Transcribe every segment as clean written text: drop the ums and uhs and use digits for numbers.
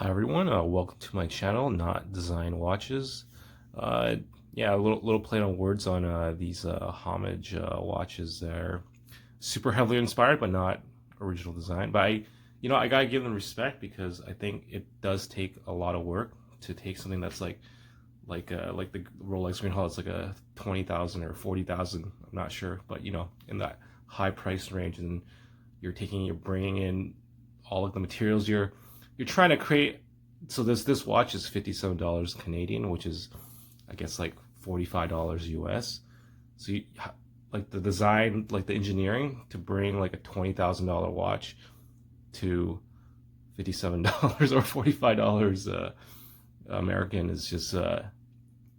Hi everyone, welcome to my channel, Not Design Watches. Uh, yeah, a little play on words on these Homage watches. They're super heavily inspired, but not original design. But I gotta give them respect because I think it does take a lot of work to take something that's like the Rolex Green Hall. It's like a 20,000 or 40,000. I'm not sure, but in that high price range, and you're bringing in all of the materials you're trying to create. So this watch is $57 Canadian, which is I guess like $45 US. So like the design, like the engineering to bring like a $20,000 watch to $57 or $45 American is just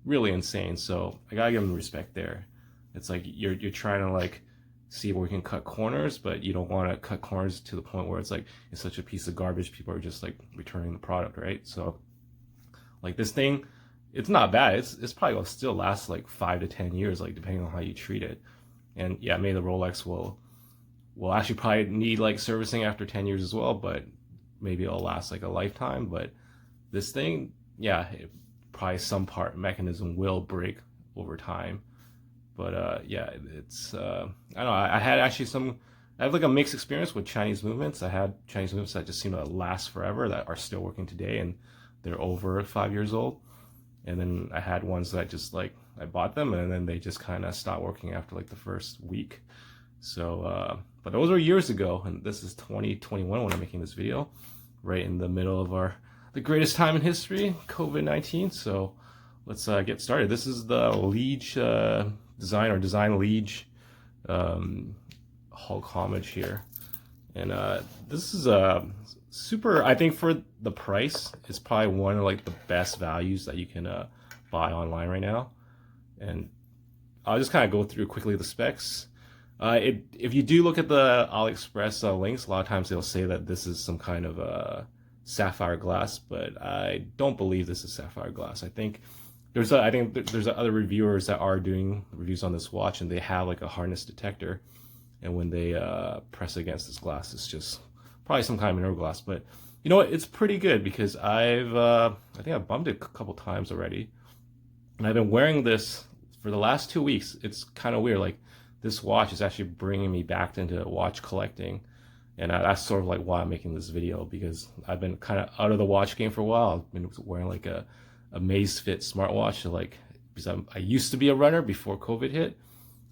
really insane. So I gotta give them respect there. It's like you're trying to like see where we can cut corners, but you don't want to cut corners to the point where it's like it's such a piece of garbage people are just like returning the product, right? So like this thing, it's not bad. It's probably gonna still last like 5 to 10 years, like depending on how you treat it. And yeah, maybe the Rolex will actually probably need like servicing after 10 years as well, but maybe it'll last like a lifetime. But this thing, yeah, probably some part mechanism will break over time. But yeah, it's I don't know. I had actually I have like a mixed experience with Chinese movements. I had Chinese movements that just seem to last forever, that are still working today, and they're over 5 years old. And then I had ones that just like I bought them and then they just kind of stopped working after like the first week. So, but those were years ago, and this is 2021 when I'm making this video, right in the middle of the greatest time in history, COVID-19. So let's get started. This is the Lige design Lige Hulk Homage here, and this is a super, I think for the price, it's probably one of like the best values that you can buy online right now. And I'll just kind of go through quickly the specs. If you do look at the AliExpress links, a lot of times they'll say that this is some kind of sapphire glass, but I don't believe this is sapphire glass. I think there's other reviewers that are doing reviews on this watch, and they have like a hardness detector, and when they press against this glass, it's just probably some kind of mineral glass. But you know what? It's pretty good because I think I've bumped it a couple times already, and I've been wearing this for the last 2 weeks. It's kind of weird. Like this watch is actually bringing me back into watch collecting, and that's sort of like why I'm making this video, because I've been kind of out of the watch game for a while. I've been wearing like a Amazfit smartwatch, like because I used to be a runner before COVID hit,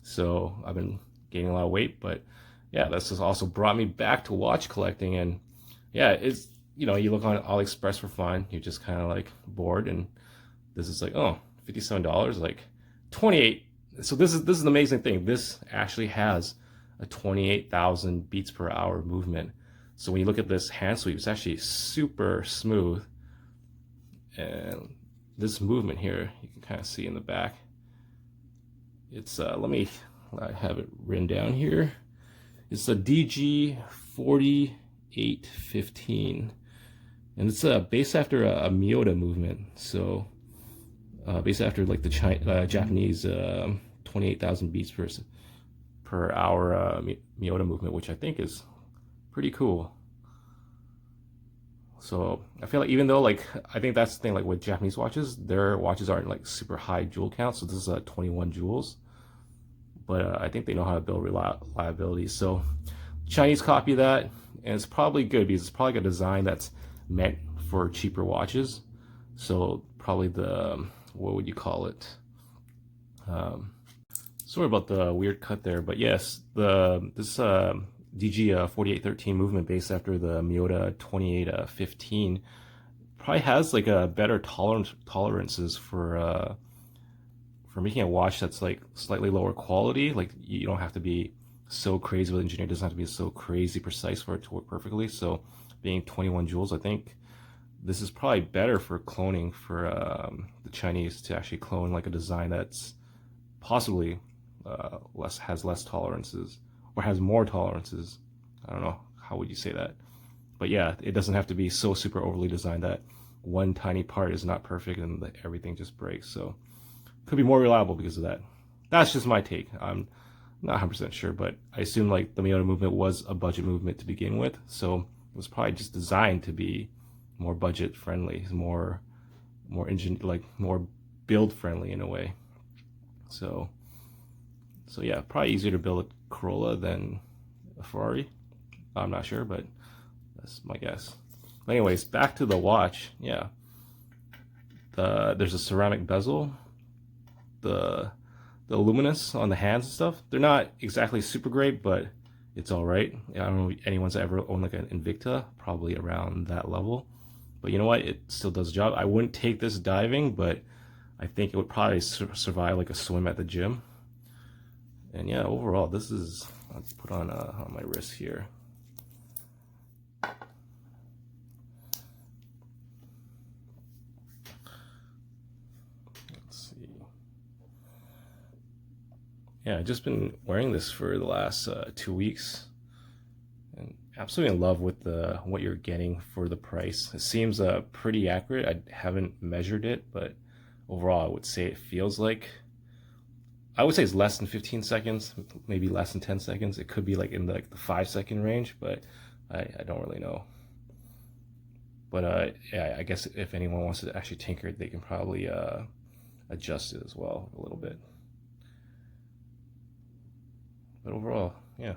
so I've been gaining a lot of weight. But yeah, this has also brought me back to watch collecting. And yeah, it's, you look on AliExpress for fun, you're just kind of like bored, and this is like, oh, $57, like 28. So this is the amazing thing. This actually has a 28,000 beats per hour movement. So when you look at this hand sweep, it's actually super smooth. And this movement here, you can kind of see in the back. It's I have it written down here. It's a DG4813, and it's based after a Miyota movement. So based after like the Japanese 28,000 beats per hour Miyota movement, which I think is pretty cool. So I feel like, even though like I think that's the thing, like with Japanese watches, their watches aren't like super high jewel count. So this is 21 jewels, but I think they know how to build reliability. So Chinese copy that, and it's probably good because it's probably a design that's meant for cheaper watches. So probably the, what would you call it? Sorry about the weird cut there, but yes, this DG4813 movement based after the Miyota 2815 probably has like a better tolerances for making a watch that's like slightly lower quality. Like you don't have to be so crazy with engineering, it doesn't have to be so crazy precise for it to work perfectly. So being 21 joules, I think this is probably better for cloning, for the Chinese to actually clone like a design that's possibly has less tolerances, or has more tolerances. I don't know, how would you say that? But yeah, it doesn't have to be so super overly designed that one tiny part is not perfect and everything just breaks. So could be more reliable because of that. That's just my take. I'm not 100% sure, but I assume like the Miyota movement was a budget movement to begin with, so it was probably just designed to be more budget friendly, more build friendly in a way. So yeah, probably easier to build a Corolla than a Ferrari. I'm not sure, but that's my guess. But anyways, back to the watch. Yeah, there's a ceramic bezel. The luminous on the hands and stuff, they're not exactly super great, but it's all right. I don't know if anyone's ever owned like an Invicta, probably around that level. But you know what? It still does the job. I wouldn't take this diving, but I think it would probably survive like a swim at the gym. And yeah, overall, this is, let's put on my wrist here. Let's see. Yeah, I've just been wearing this for the last 2 weeks, and absolutely in love with what you're getting for the price. It seems pretty accurate. I haven't measured it, but overall, I would say it feels like, I would say it's less than 15 seconds, maybe less than 10 seconds. It could be like in the 5-second range, but I don't really know. But yeah, I guess if anyone wants to actually tinker it, they can probably adjust it as well a little bit. But overall, yeah.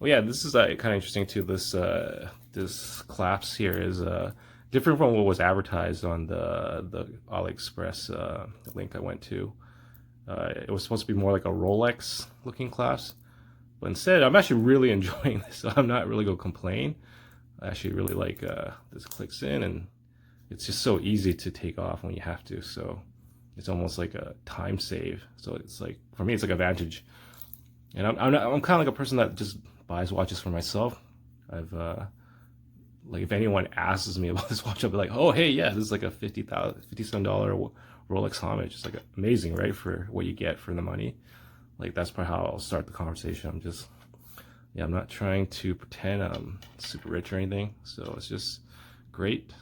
Well, yeah, this is kind of interesting too. This clasp here is different from what was advertised on the AliExpress link I went to. It was supposed to be more like a Rolex looking clasp, but instead I'm actually really enjoying this, so I'm not really gonna complain. I actually really like this clicks in, and it's just so easy to take off when you have to, so it's almost like a time save. So it's like, for me, it's like a advantage. And I'm kind of like a person that just buys watches for myself. I've like, if anyone asks me about this watch, I'll be like, oh hey, yeah, this is like a $57 Rolex Homage. It's like amazing, right, for what you get for the money. Like, that's probably how I'll start the conversation. I'm not trying to pretend I'm super rich or anything. So it's just great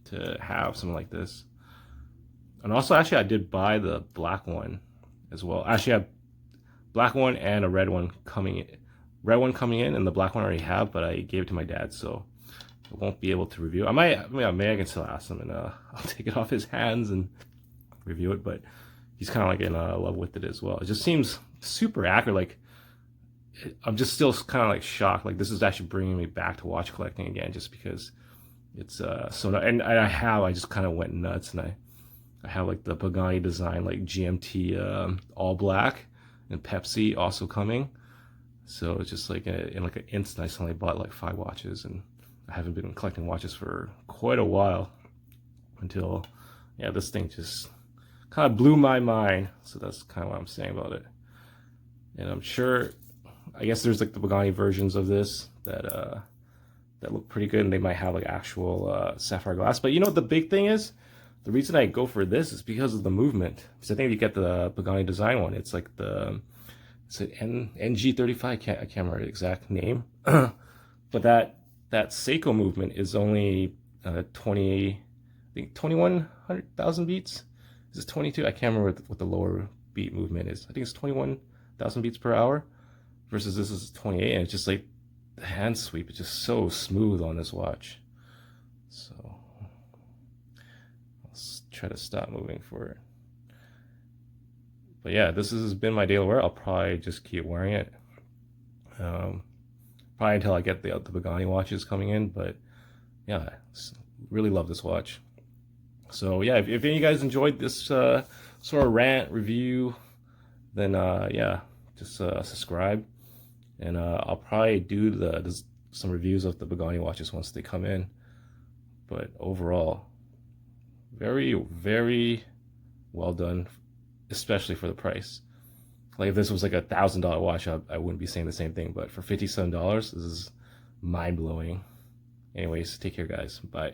to have something like this. And also, actually, I did buy the black one as well. Actually, I have black one and a red one coming in. Red one coming in, and the black one I already have, but I gave it to my dad, so I won't be able to review. I can still ask him, and I'll take it off his hands and review it. But he's kind of like in love with it as well. It just seems super accurate. Like, I'm just still kind of like shocked. Like, this is actually bringing me back to watch collecting again, just because it's so. And I just kind of went nuts, and I have like the Pagani design, like GMT all black, and Pepsi also coming. So it's just like in like an instant, I suddenly bought like 5 watches, and I haven't been collecting watches for quite a while until, yeah, this thing just kind of blew my mind. So that's kind of what I'm saying about it. And I'm sure, I guess there's like the Pagani versions of this that look pretty good, and they might have like actual sapphire glass. But you know what the big thing is? The reason I go for this is because of the movement. Because I think if you get the Pagani design one, it's like it's an NG35, I can't remember the exact name. But that Seiko movement is only 21,000 beats. Is it 22? I can't remember what the lower beat movement is. I think it's 21,000 beats per hour, versus this is 28, and it's just like the hand sweep is just so smooth on this watch. So let's try to stop moving for it. But yeah, this has been my daily wear. I'll probably just keep wearing it. Probably until I get the Pagani watches coming in. But yeah, really love this watch. So yeah, if any of you guys enjoyed this sort of rant review, then yeah, just subscribe. And I'll probably do some reviews of the Pagani watches once they come in. But overall, very, very well done, especially for the price. Like, if this was like $1,000 watch, I wouldn't be saying the same thing. But for $57, this is mind-blowing. Anyways, take care, guys. Bye.